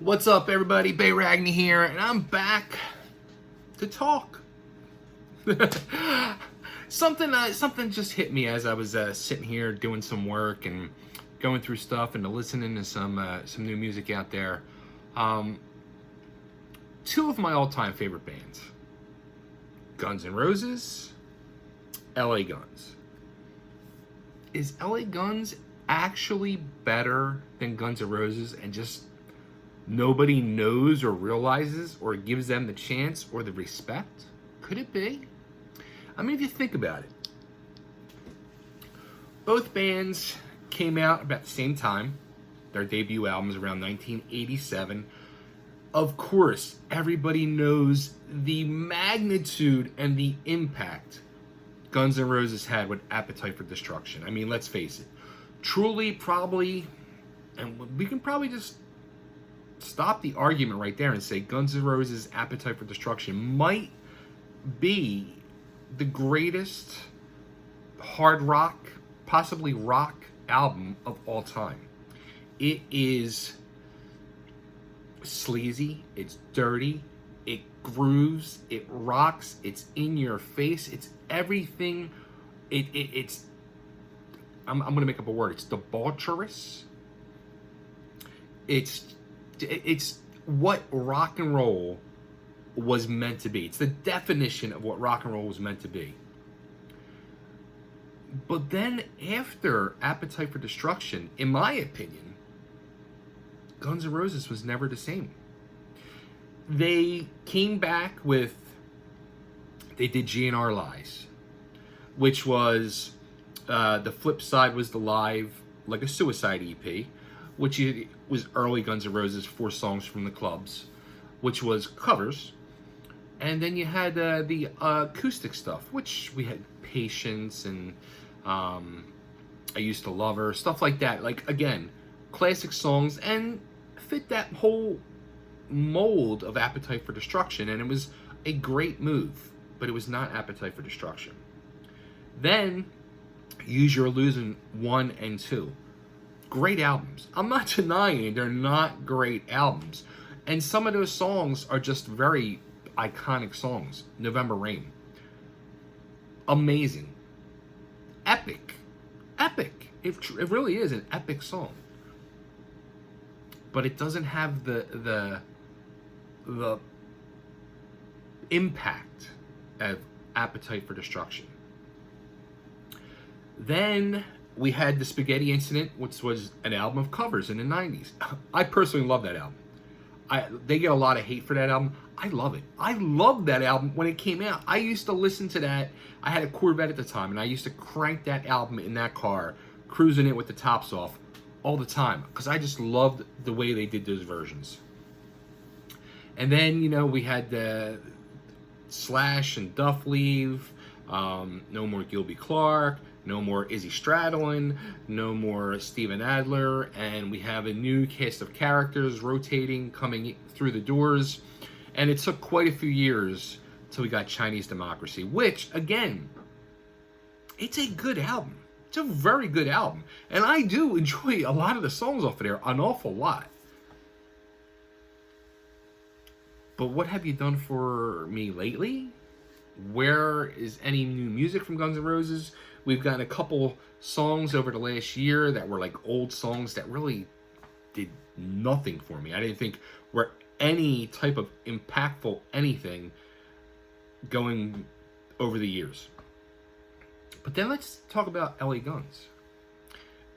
What's up, everybody? Bay Ragni here, and I'm back to talk. Something just hit me as I was sitting here doing some work and going through stuff and listening to some new music out there. Two of my all-time favorite bands: Guns N' Roses, LA Guns. Is LA Guns actually better than Guns N' Roses, and just nobody knows or realizes or gives them the chance or the respect? Could it be? I mean, if you think about it, both bands came out about the same time. Their debut albums around 1987. Of course, everybody knows the magnitude and the impact Guns N' Roses had with Appetite for Destruction. I mean, let's face it. Truly, probably, and we can probably just stop the argument right there and say Guns N' Roses' Appetite for Destruction might be the greatest hard rock, possibly rock album of all time. It is sleazy, it's dirty, it grooves, it rocks, it's in your face, it's everything. It's I'm gonna make up a word. It's debaucherous. It's what rock and roll was meant to be. It's the definition of what rock and roll was meant to be. But then after Appetite for Destruction, in my opinion, Guns N' Roses was never the same. They came back with, they did GNR Lies, which was, the flip side was the live, like a Suicide EP, which was early Guns N' Roses, 4 songs from the clubs, which was covers. And then you had the acoustic stuff, which we had Patience and I Used to Love Her, stuff like that. Like, again, classic songs and fit that whole mold of Appetite for Destruction. And it was a great move, but it was not Appetite for Destruction. Then, Use Your Illusion 1 and 2. Great albums. I'm not denying they're not great albums. And some of those songs are just very iconic songs. November Rain. Amazing. Epic. Epic. It really is an epic song. But it doesn't have the impact of Appetite for Destruction. Then we had the Spaghetti Incident, which was an album of covers in the 90s. I personally love that album. They get a lot of hate for that album. I love it. I loved that album when it came out. I used to listen to that. I had a Corvette at the time, and I used to crank that album in that car, cruising it with the tops off all the time, because I just loved the way they did those versions. And then, you know, we had the Slash and Duff leave, no more Gilby Clarke, no more Izzy Stradlin, no more Steven Adler, and we have a new cast of characters rotating, coming through the doors. And it took quite a few years till we got Chinese Democracy, which, again, it's a good album. It's a very good album. And I do enjoy a lot of the songs off of there, an awful lot. But what have you done for me lately? Where is any new music from Guns N' Roses? We've gotten a couple songs over the last year that were like old songs that really did nothing for me. I didn't think were any type of impactful anything going over the years. But then let's talk about LA Guns.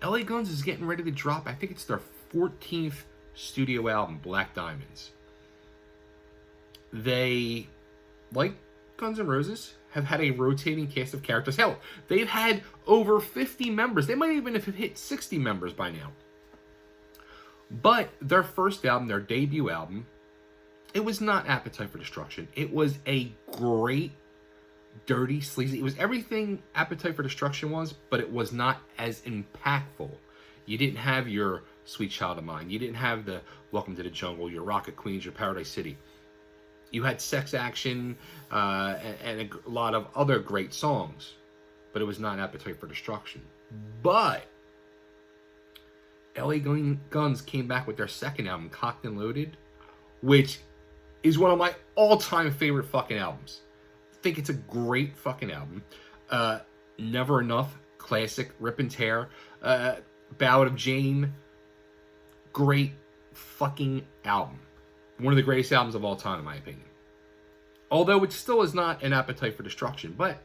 LA Guns is getting ready to drop, I think it's their 14th studio album, Black Diamonds. They, like Guns N' Roses, have had a rotating cast of characters. Hell, they've had over 50 members. They might even have hit 60 members by now. But their first album, their debut album, it was not Appetite for Destruction. It was a great, dirty, sleazy. It was everything Appetite for Destruction was, but it was not as impactful. You didn't have your Sweet Child of Mine. You didn't have the Welcome to the Jungle, your Rocket Queens, your Paradise City. You had Sex Action and a lot of other great songs, but it was not Appetite for Destruction. But LA Guns came back with their second album, Cocked and Loaded, which is one of my all-time favorite fucking albums. I think it's a great fucking album. Never Enough, classic, rip and tear. Ballad of Jane, great fucking album. One of the greatest albums of all time, in my opinion. Although it still is not an Appetite for Destruction, but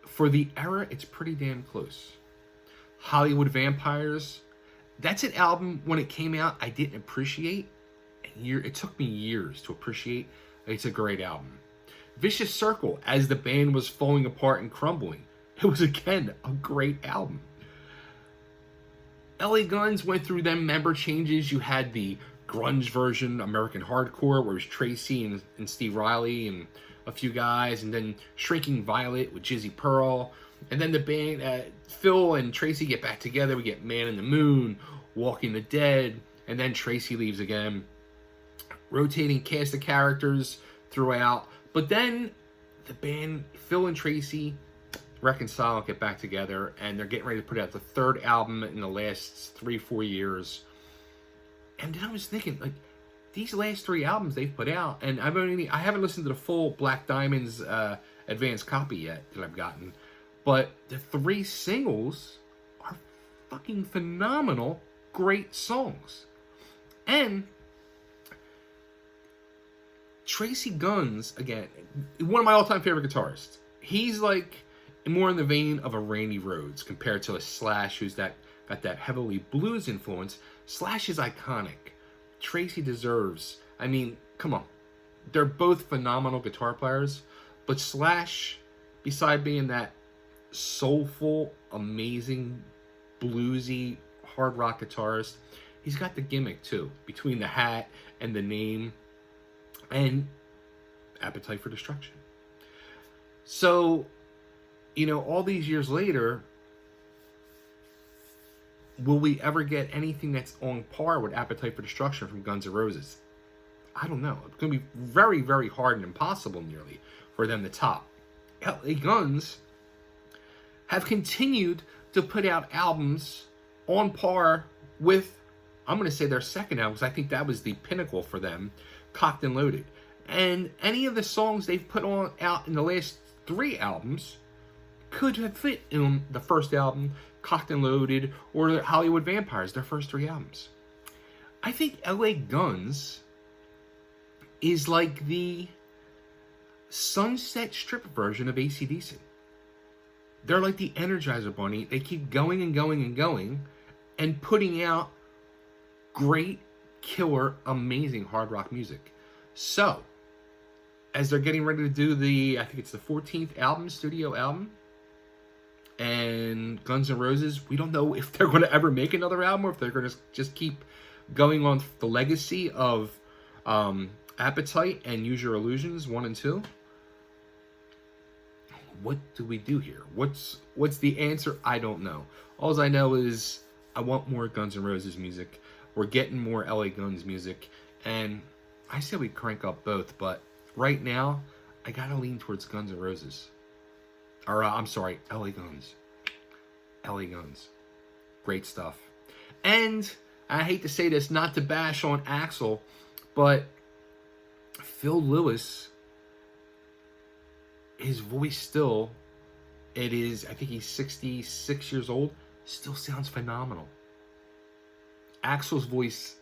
for the era, it's pretty damn close. Hollywood Vampires, that's an album, when it came out, I didn't appreciate. It took me years to appreciate. It's a great album. Vicious Circle, as the band was falling apart and crumbling, it was, again, a great album. LA Guns went through them member changes. You had the grunge version, American Hardcore, where it was Tracy and Steve Riley and a few guys, and then Shrinking Violet with Jizzy Pearl. And then the band, Phil and Tracy get back together. We get Man in the Moon, Walking the Dead, and then Tracy leaves again. Rotating cast of characters throughout. But then the band, Phil and Tracy, reconcile, get back together, and they're getting ready to put out the third album in the last 3-4 years. And then I was thinking, like, these last 3 albums they've put out, and I haven't listened to the full Black Diamond's advanced copy yet that I've gotten, but the 3 singles are fucking phenomenal, great songs. And Tracy Guns, again, one of my all-time favorite guitarists. He's like more in the vein of a Randy Rhoads compared to a Slash, who's got that heavily blues influence. Slash is iconic. Tracy deserves. I mean, come on. They're both phenomenal guitar players, but Slash, beside being that soulful, amazing, bluesy, hard rock guitarist, he's got the gimmick too, between the hat and the name and Appetite for Destruction. So, you know, all these years later, will we ever get anything that's on par with Appetite for Destruction from Guns N' Roses? I don't know. It's going to be very, very hard and impossible nearly for them to top. LA Guns have continued to put out albums on par with, I'm going to say, their second album, because I think that was the pinnacle for them, Cocked and Loaded. And any of the songs they've put out in the last 3 albums could have fit in the first album, Cocked and Loaded, or Hollywood Vampires, their first 3 albums. I think LA Guns is like the Sunset Strip version of AC/DC. They're like the Energizer Bunny. They keep going and going and going and putting out great, killer, amazing hard rock music. So, as they're getting ready to do I think it's the 14th album, studio album, and Guns N' Roses, we don't know if they're going to ever make another album or if they're going to just keep going on the legacy of Appetite and Use Your Illusions 1 and 2. What do we do here? What's the answer? I don't know. All I know is I want more Guns N' Roses music. We're getting more LA Guns music, and I say we crank up both, but right now, I gotta lean towards Guns N' Roses. Or, I'm sorry, LA Guns. LA Guns. Great stuff. And, I hate to say this, not to bash on Axl, but Phil Lewis, his voice still, I think he's 66 years old, still sounds phenomenal. Axl's voice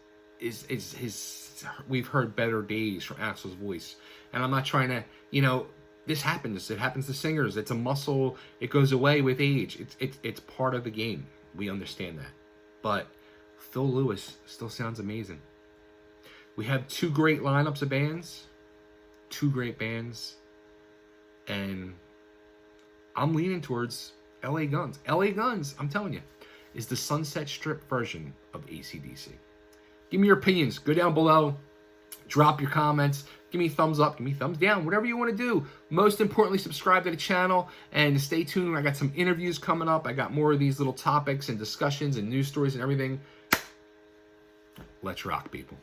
we've heard better days from Axl's voice. And I'm not trying to, this happens. It happens to singers. It's a muscle. It goes away with age. It's part of the game. We understand that. But Phil Lewis still sounds amazing. We have 2 great lineups of bands. 2 great bands. And I'm leaning towards LA Guns. LA Guns, I'm telling you, is the Sunset Strip version of AC/DC. Give me your opinions. Go down below. Drop your comments. Give me a thumbs up. Give me a thumbs down. Whatever you want to do. Most importantly, subscribe to the channel and stay tuned. I got some interviews coming up. I got more of these little topics and discussions and news stories and everything. Let's rock, people.